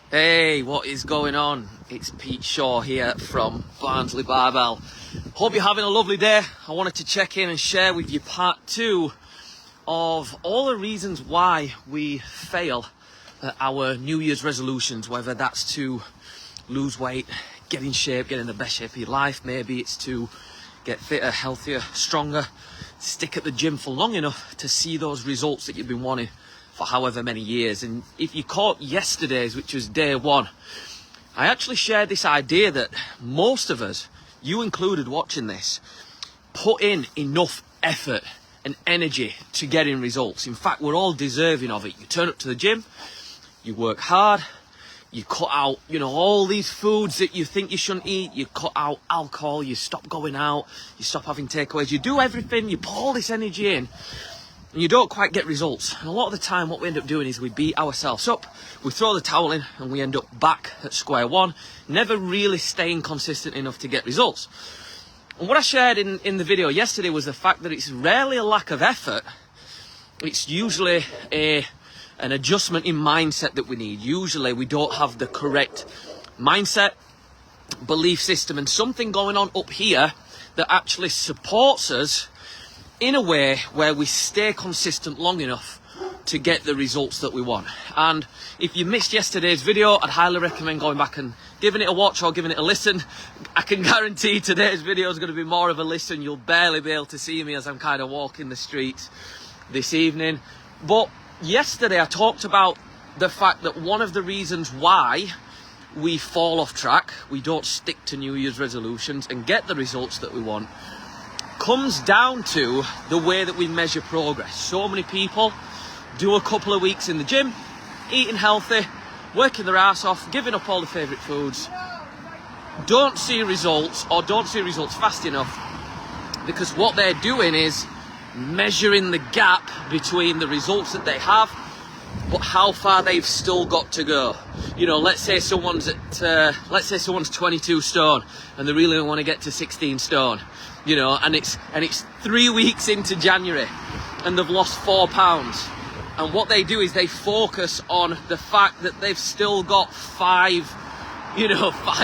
Hey, what is going on? It's Pete Shaw here from Barnsley Barbell. Hope you're having a lovely day. I wanted to check in and share with you part 2 of all the reasons why we fail at our New Year's resolutions, whether that's to lose weight, get in shape, get in the best shape of your life. Maybe it's to get fitter, healthier, stronger, stick at the gym for long enough to see those results that you've been wanting for however many years. And if you caught yesterday's, which was day 1, I actually shared this idea that most of us, you included watching this, put in enough effort and energy to get in results. In fact, we're all deserving of it. You turn up to the gym, you work hard, you cut out, all these foods that you think you shouldn't eat. You cut out alcohol, you stop going out, you stop having takeaways, you do everything, you put all this energy in, and you don't quite get results. And a lot of the time what we end up doing is we beat ourselves up, we throw the towel in, and we end up back at square one, never really staying consistent enough to get results. And what I shared in the video yesterday was the fact that it's rarely a lack of effort, it's usually an adjustment in mindset that we need. Usually we don't have the correct mindset, belief system, and something going on up here that actually supports us in a way where we stay consistent long enough to get the results that we want. And if you missed yesterday's video, I'd highly recommend going back and giving it a watch or giving it a listen. I can guarantee today's video is going to be more of a listen. You'll barely be able to see me as I'm kind of walking the streets this evening. But yesterday I talked about the fact that one of the reasons why we fall off track, we don't stick to New Year's resolutions and get the results that we want, comes down to the way that we measure progress. So many people do a couple of weeks in the gym, eating healthy, working their ass off, giving up all the favourite foods, don't see results or don't see results fast enough, because what they're doing is measuring the gap between the results that they have but how far they've still got to go. Let's say someone's 22 stone and they really want to get to 16 stone, and it's 3 weeks into January and they've lost 4 pounds, and what they do is they focus on the fact that they've still got 5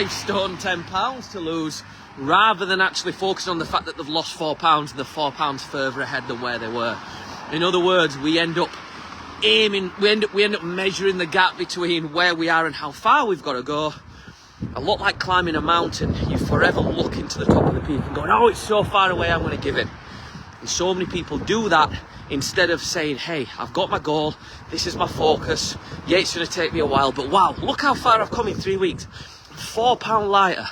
stone 10 pounds to lose, rather than actually focusing on the fact that they've lost 4 pounds and they're 4 pounds further ahead than where they were. In other words, we end up measuring the gap between where we are and how far we've got to go. A lot like climbing a mountain, you forever looking to the top of the peak and going, oh, it's so far away, I'm going to give in. And so many people do that instead of saying, hey, I've got my goal, this is my focus, yeah, it's going to take me a while, but wow, look how far I've come in 3 weeks. 4 pound lighter.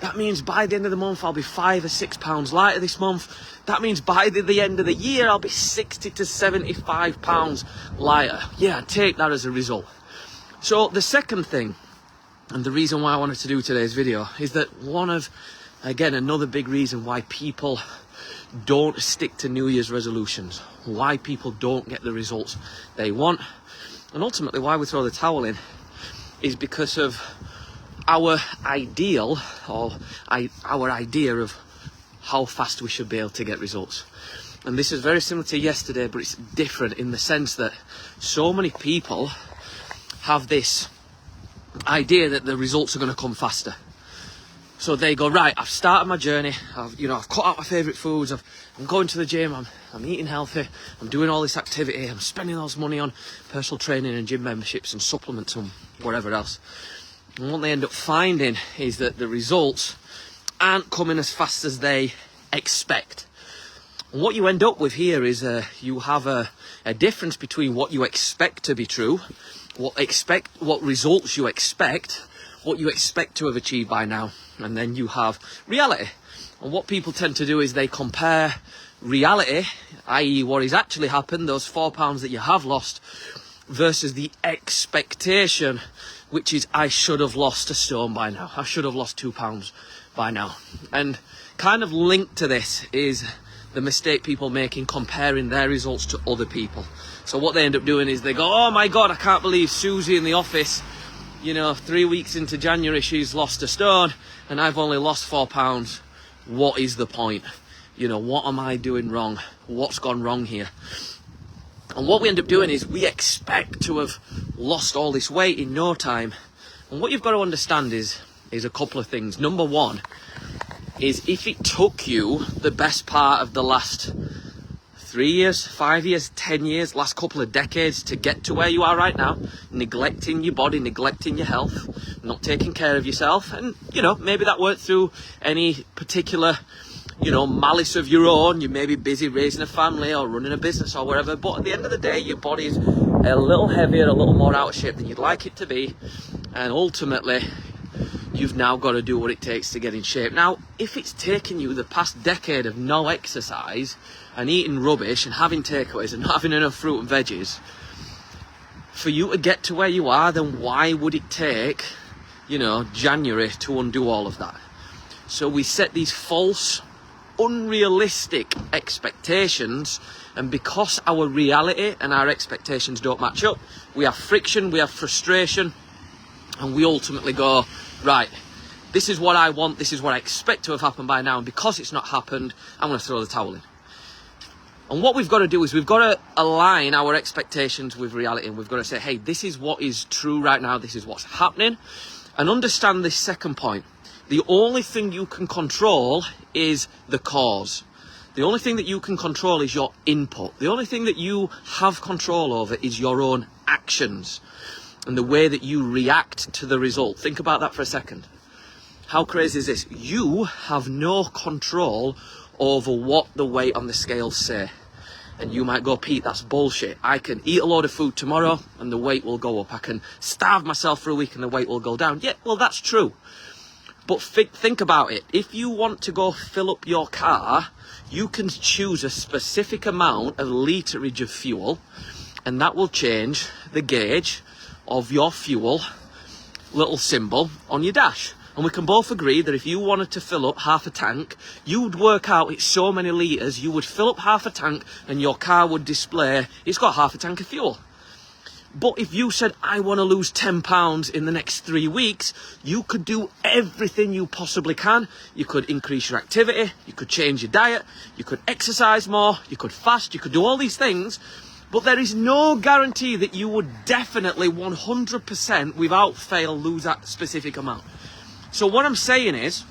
That means by the end of the month I'll be 5 or 6 pounds lighter this month. That means by the end of the year I'll be 60 to 75 pounds lighter. Yeah, take that as a result. So the second thing, and the reason why I wanted to do today's video, is that another big reason why people don't stick to New Year's resolutions, why people don't get the results they want, and ultimately why we throw the towel in, is because of our ideal, or our idea of how fast we should be able to get results. And this is very similar to yesterday, but it's different in the sense that so many people have this idea that the results are going to come faster. So they go, right, I've started my journey, I've cut out my favourite foods, I'm going to the gym, I'm eating healthy, I'm doing all this activity, I'm spending all this money on personal training and gym memberships and supplements and whatever else. And what they end up finding is that the results aren't coming as fast as they expect. And what you end up with here is you have a difference between what you expect to be true, what results you expect, what you expect to have achieved by now, and then you have reality. And what people tend to do is they compare reality, i.e. what has actually happened, those 4 pounds that you have lost, versus the expectation, which is I should have lost a stone by now, I should have lost 2 pounds by now. And kind of linked to this is the mistake people make in comparing their results to other people. So what they end up doing is they go, oh my god, I can't believe Susie in the office, 3 weeks into January she's lost a stone and I've only lost 4 pounds. What is the point? What am I doing wrong? What's gone wrong here? And what we end up doing is we expect to have lost all this weight in no time, And what you've got to understand is a couple of things. Number one is, if it took you the best part of the last 3 years, 5 years, 10 years, last couple of decades to get to where you are right now, neglecting your body, neglecting your health, not taking care of yourself, and, you know, maybe that weren't through any particular, you know, malice of your own. You may be busy raising a family or running a business or whatever, but at the end of the day, your body's a little heavier, a little more out of shape than you'd like it to be, and ultimately, you've now got to do what it takes to get in shape. Now, if it's taken you the past decade of no exercise and eating rubbish and having takeaways and not having enough fruit and veggies for you to get to where you are, then why would it take, you know, January to undo all of that? So we set these false, unrealistic expectations, and because our reality and our expectations don't match up, we have friction, we have frustration, and we ultimately go, right, this is what I want, this is what I expect to have happened by now, and because it's not happened, I'm going to throw the towel in. And what we've got to do is we've got to align our expectations with reality, and we've got to say, hey, this is what is true right now, this is what's happening, and understand this second point. The only thing you can control is the cause. The only thing that you can control is your input. The only thing that you have control over is your own actions and the way that you react to the result. Think about that for a second. How crazy is this? You have no control over what the weight on the scales say. And you might go, Pete, that's bullshit. I can eat a load of food tomorrow and the weight will go up. I can starve myself for a week and the weight will go down. Yeah, well, that's true. But think about it. If you want to go fill up your car, you can choose a specific amount of literage of fuel, and that will change the gauge of your fuel little symbol on your dash. And we can both agree that if you wanted to fill up half a tank, you would work out it's so many litres, you would fill up half a tank and your car would display it's got half a tank of fuel. But if you said, I want to lose 10 pounds in the next 3 weeks, you could do everything you possibly can. You could increase your activity, you could change your diet, you could exercise more, you could fast, you could do all these things. But there is no guarantee that you would definitely 100% without fail lose that specific amount. So what I'm saying is,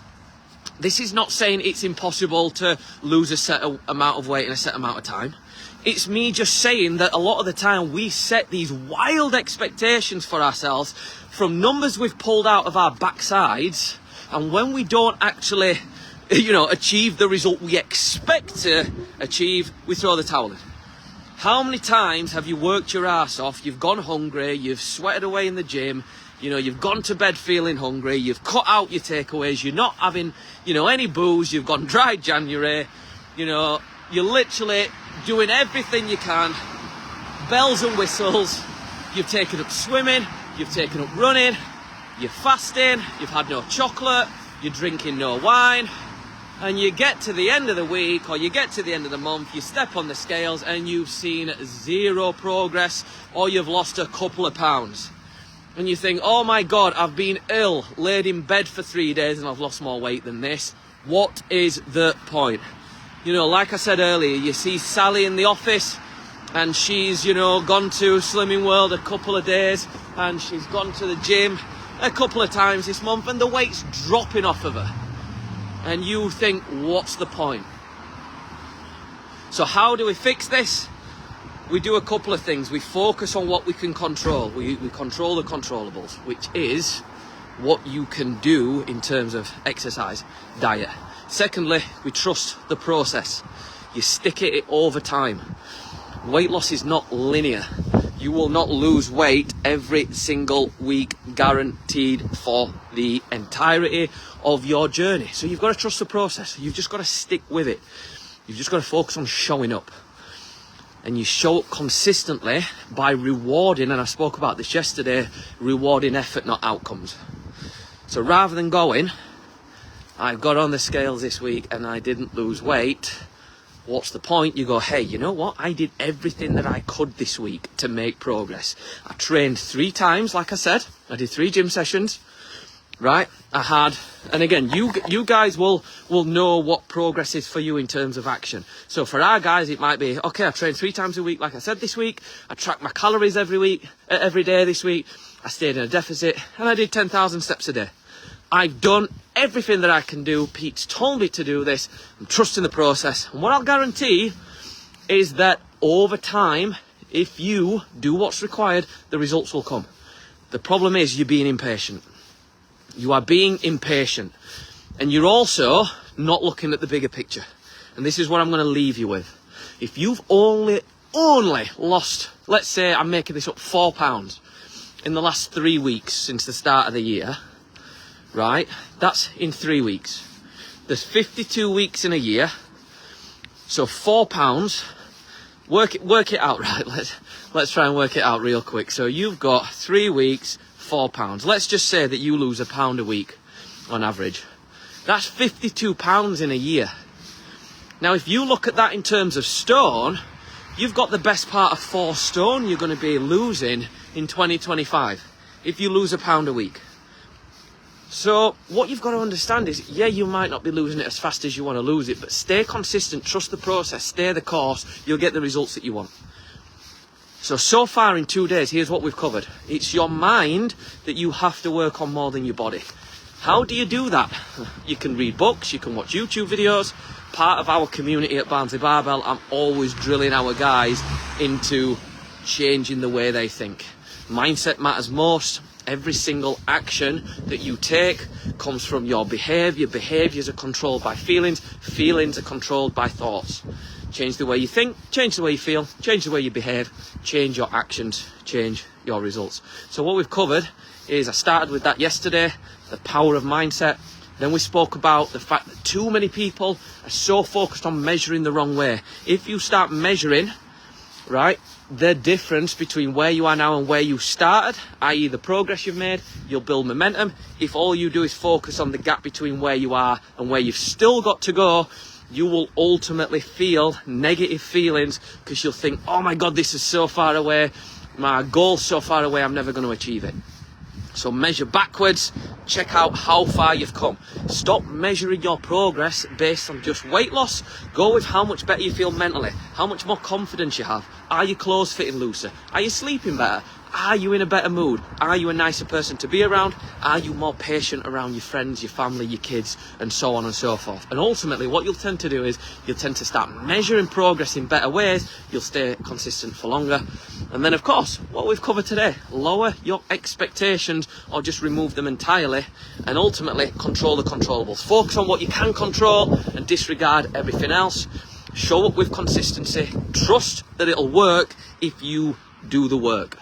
this is not saying it's impossible to lose a set amount of weight in a set amount of time. It's me just saying that a lot of the time we set these wild expectations for ourselves from numbers we've pulled out of our backsides, and when we don't actually, you know, achieve the result we expect to achieve, we throw the towel in. How many times have you worked your ass off, you've gone hungry, you've sweated away in the gym, you know, you've gone to bed feeling hungry, you've cut out your takeaways, you're not having, you know, any booze, you've gone dry January, you know, you're literally doing everything you can, bells and whistles, you've taken up swimming, you've taken up running, you're fasting, you've had no chocolate, you're drinking no wine, and you get to the end of the week or you get to the end of the month, you step on the scales and you've seen zero progress, or you've lost a couple of pounds. And you think, oh my God, I've been ill, laid in bed for 3 days and I've lost more weight than this. What is the point? You know, like I said earlier, you see Sally in the office and she's, you know, gone to Slimming World a couple of days and she's gone to the gym a couple of times this month and the weight's dropping off of her. And you think, what's the point? So how do we fix this? We do a couple of things. We focus on what we can control. We control the controllables, which is what you can do in terms of exercise, diet. Secondly, we trust the process. You stick at it over time. Weight loss is not linear. You will not lose weight every single week, guaranteed for the entirety of your journey. So you've got to trust the process. You've just got to stick with it. You've just got to focus on showing up. And you show up consistently by rewarding, and I spoke about this yesterday, rewarding effort, not outcomes. So rather than going, I got on the scales this week and I didn't lose weight, what's the point? You go, hey, you know what? I did everything that I could this week to make progress. I trained 3 times, like I said. I did 3 gym sessions, right? I had, and again, you guys will know what progress is for you in terms of action. So for our guys, it might be, okay, I trained 3 times a week, like I said this week. I track my calories every day this week. I stayed in a deficit, and I did 10,000 steps a day. I've done everything that I can do. Pete's told me to do this. I'm trusting the process. And what I'll guarantee is that over time, if you do what's required, the results will come. The problem is you're being impatient. You are being impatient. And you're also not looking at the bigger picture. And this is what I'm going to leave you with. If you've only lost, let's say I'm making this up, £4 in the last 3 weeks since the start of the year, right? That's in 3 weeks. There's 52 weeks in a year. So £4, work it out, right? Let's try and work it out real quick. So you've got 3 weeks, £4. Let's just say that you lose £1 a week on average. That's £52 in a year. Now, if you look at that in terms of stone, you've got the best part of 4 stone you're going to be losing in 2025 if you lose £1 a week. So what you've got to understand is, yeah, you might not be losing it as fast as you want to lose it, but stay consistent, trust the process, stay the course, you'll get the results that you want. So far in 2 days, here's what we've covered. It's your mind that you have to work on more than your body. How do you do that? You can read books, you can watch YouTube videos. Part of our community at Barnsley Barbell, I'm always drilling our guys into changing the way they think. Mindset matters most. Every single action that you take comes from your behaviour. Behaviours are controlled by feelings. Feelings are controlled by thoughts. Change the way you think, change the way you feel, change the way you behave, change your actions, change your results. So what we've covered is, I started with that yesterday, the power of mindset. Then we spoke about the fact that too many people are so focused on measuring the wrong way. If you start measuring, right, the difference between where you are now and where you started, i.e. the progress you've made, you'll build momentum. If all you do is focus on the gap between where you are and where you've still got to go, you will ultimately feel negative feelings because you'll think, oh my God, this is so far away. My goal's so far away, I'm never going to achieve it. So measure backwards, check out how far you've come. Stop measuring your progress based on just weight loss. Go with how much better you feel mentally, how much more confidence you have. Are your clothes fitting looser? Are you sleeping better? Are you in a better mood? Are you a nicer person to be around? Are you more patient around your friends, your family, your kids, and so on and so forth? And ultimately, what you'll tend to do is you'll tend to start measuring progress in better ways. You'll stay consistent for longer. And then, of course, what we've covered today, lower your expectations or just remove them entirely, and ultimately control the controllables. Focus on what you can control and disregard everything else. Show up with consistency. Trust that it'll work if you do the work.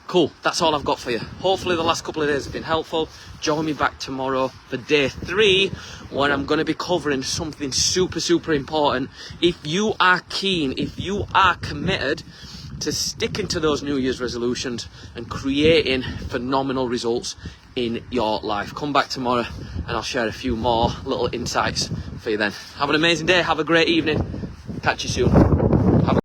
Cool, that's all I've got for you. Hopefully the last couple of days have been helpful. Join me back tomorrow for day 3, where I'm going to be covering something super important. If you are keen, if you are committed to sticking to those New Year's resolutions and creating phenomenal results in your life, come back tomorrow and I'll share a few more little insights for you then. Have an amazing day, have a great evening. Catch you soon.